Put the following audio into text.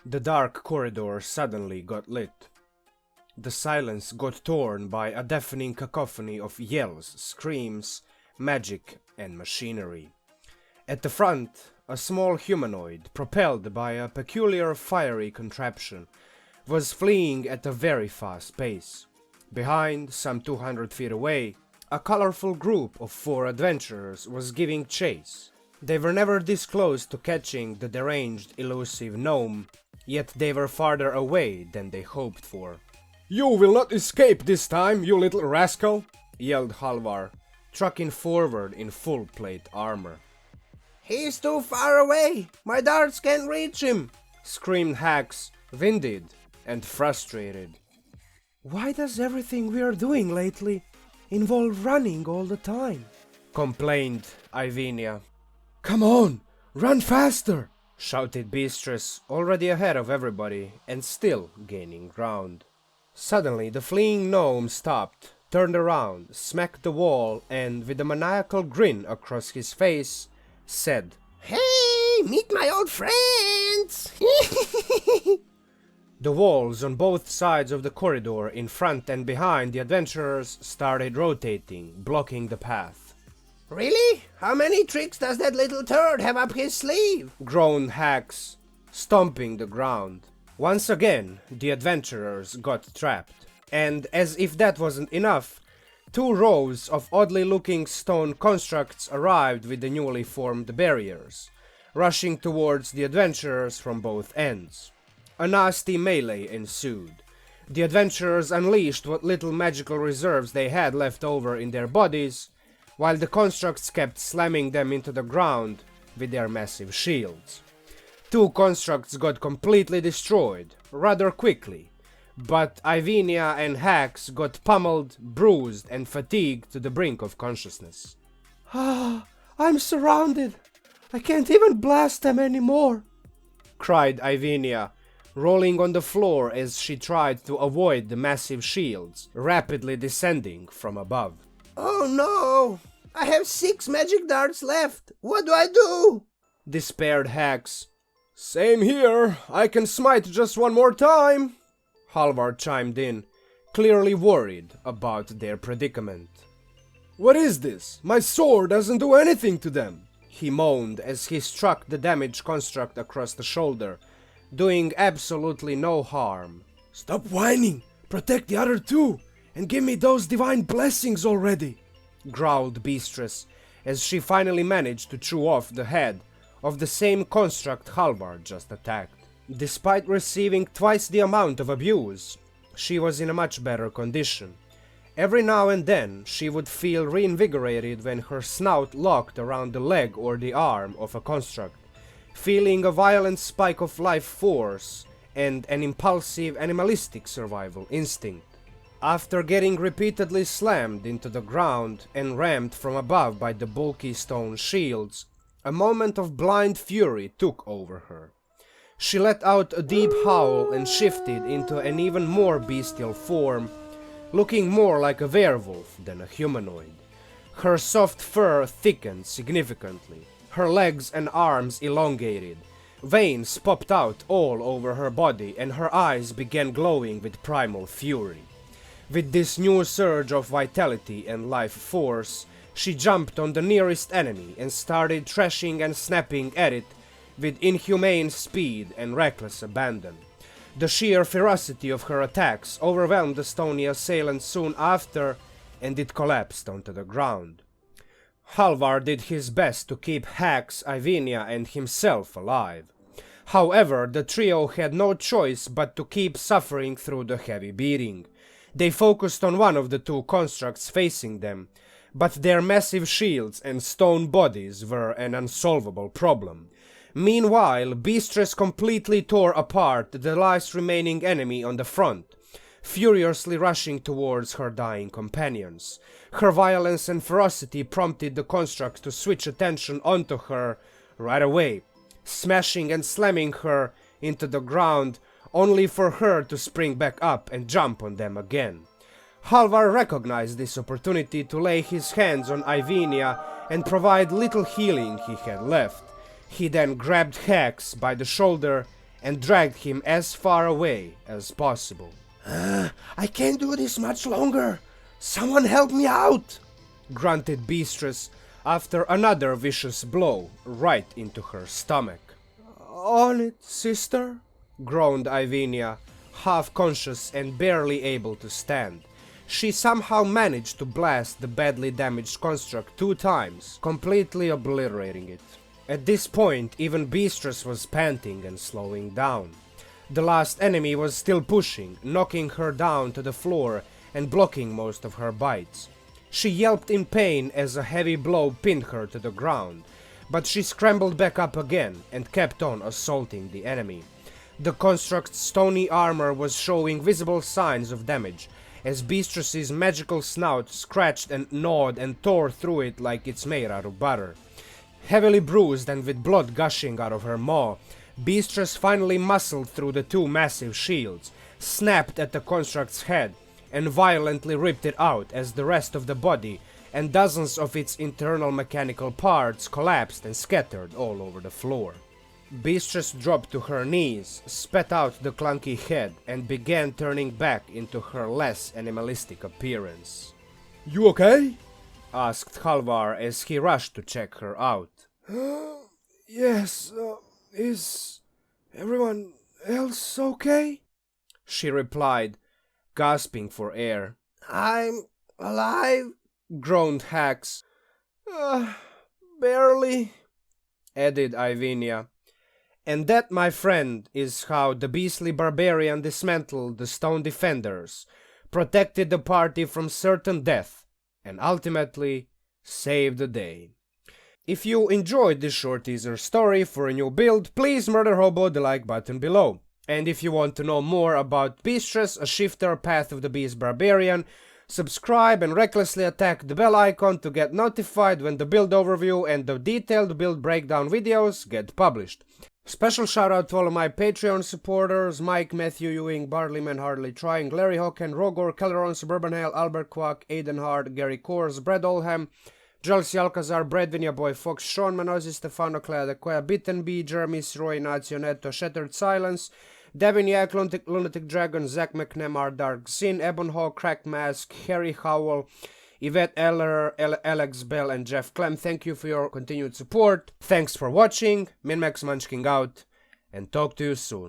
The dark corridor suddenly got lit. The silence got torn by a deafening cacophony of yells, screams, magic, and machinery. At the front, a small humanoid, propelled by a peculiar fiery contraption, was fleeing at a very fast pace. Behind, some 200 feet away, a colorful group of 4 adventurers was giving chase. They were never this close to catching the deranged, elusive gnome, yet they were farther away than they hoped for. "You will not escape this time, you little rascal!" yelled Halvar, trucking forward in full plate armor. "He's too far away! My darts can't reach him!" screamed Hax, winded and frustrated. "Why does everything we are doing lately involve running all the time?" complained Ivenia. "Come on, run faster!" shouted Beastress, already ahead of everybody and still gaining ground. Suddenly the fleeing gnome stopped, turned around, smacked the wall, and with a maniacal grin across his face, said, "Hey, meet my old friends!" The walls on both sides of the corridor in front and behind the adventurers started rotating, blocking the path. "Really? How many tricks does that little turd have up his sleeve?" groaned Hax, stomping the ground. Once again, the adventurers got trapped, and as if that wasn't enough, 2 rows of oddly looking stone constructs arrived with the newly formed barriers, rushing towards the adventurers from both ends. A nasty melee ensued. The adventurers unleashed what little magical reserves they had left over in their bodies, while the constructs kept slamming them into the ground with their massive shields. 2 constructs got completely destroyed, rather quickly, but Ivenia and Hax got pummeled, bruised, and fatigued to the brink of consciousness. "Ah, I'm surrounded! I can't even blast them anymore!" cried Ivenia, rolling on the floor as she tried to avoid the massive shields rapidly descending from above. "Oh no! I have 6 magic darts left! What do I do?" despaired Hax. "Same here, I can smite just one more time!" Halvar chimed in, clearly worried about their predicament. "What is this? My sword doesn't do anything to them!" he moaned as he struck the damaged construct across the shoulder, doing absolutely no harm. "Stop whining! Protect the other 2, and give me those divine blessings already!" growled Beastress, as she finally managed to chew off the head of the same construct Halvar just attacked. Despite receiving twice the amount of abuse, she was in a much better condition. Every now and then she would feel reinvigorated when her snout locked around the leg or the arm of a construct, feeling a violent spike of life force and an impulsive animalistic survival instinct. After getting repeatedly slammed into the ground and rammed from above by the bulky stone shields, a moment of blind fury took over her. She let out a deep howl and shifted into an even more bestial form, looking more like a werewolf than a humanoid. Her soft fur thickened significantly, her legs and arms elongated, veins popped out all over her body, and her eyes began glowing with primal fury. With this new surge of vitality and life force, she jumped on the nearest enemy and started thrashing and snapping at it with inhumane speed and reckless abandon. The sheer ferocity of her attacks overwhelmed the stony assailant soon after, and it collapsed onto the ground. Halvar did his best to keep Hax, Ivenia, and himself alive. However, the trio had no choice but to keep suffering through the heavy beating. They focused on one of the 2 constructs facing them, but their massive shields and stone bodies were an unsolvable problem. Meanwhile, Beastress completely tore apart the last remaining enemy on the front, furiously rushing towards her dying companions. Her violence and ferocity prompted the constructs to switch attention onto her right away, smashing and slamming her into the ground, only for her to spring back up and jump on them again. Halvar recognized this opportunity to lay his hands on Ivenia and provide little healing he had left. He then grabbed Hax by the shoulder and dragged him as far away as possible. I can't do this much longer. Someone help me out! Grunted Beastress after another vicious blow right into her stomach. On it, sister, groaned Ivenia, half conscious and barely able to stand. She somehow managed to blast the badly damaged construct 2 times, completely obliterating it. At this point, even Beastress was panting and slowing down. The last enemy was still pushing, knocking her down to the floor and blocking most of her bites. She yelped in pain as a heavy blow pinned her to the ground, but she scrambled back up again and kept on assaulting the enemy. The construct's stony armor was showing visible signs of damage, as Beastress's magical snout scratched and gnawed and tore through it like it's made out of butter. Heavily bruised and with blood gushing out of her maw, Beastress finally muscled through the 2 massive shields, snapped at the construct's head, and violently ripped it out as the rest of the body and dozens of its internal mechanical parts collapsed and scattered all over the floor. Beastress dropped to her knees, spat out the clunky head, and began turning back into her less animalistic appearance. You okay? Asked Halvar as he rushed to check her out. Yes, is everyone else okay? She replied, gasping for air. I'm alive, groaned Hax. barely, added Ivenia. And that, my friend, is how the beastly barbarian dismantled the stone defenders, protected the party from certain death, and ultimately saved the day. If you enjoyed this short teaser story for a new build, please murder hobo the like button below. And if you want to know more about Beastress, a shifter Path of the Beast barbarian, subscribe and recklessly attack the bell icon to get notified when the build overview and the detailed build breakdown videos get published. Special shout out to all of my Patreon supporters: Mike, Matthew, Ewing, BardlyManHardlyTrying, Larry Hocken, Rogor, Kaleron, SuburbanHell, Albert Kwak, Aidan Harth, Gary Kors, Oldham, C Alcazar, Bredwin, your boy Fox, Sean, Mannozzi Stefano, Adekoya, bittenbi, Jeremy, Sirois, Inácio Neto, ShatteredSilence, Devin Jache, Lunatic Dragon, Zack McNemar, Darth Xín, Ebonhawk, CrackedMask, Harry Howell, Yvette Ehler, Alex Bell, and Jeff Clem. Thank you for your continued support. Thanks for watching. MinMax Munchking out, and talk to you soon.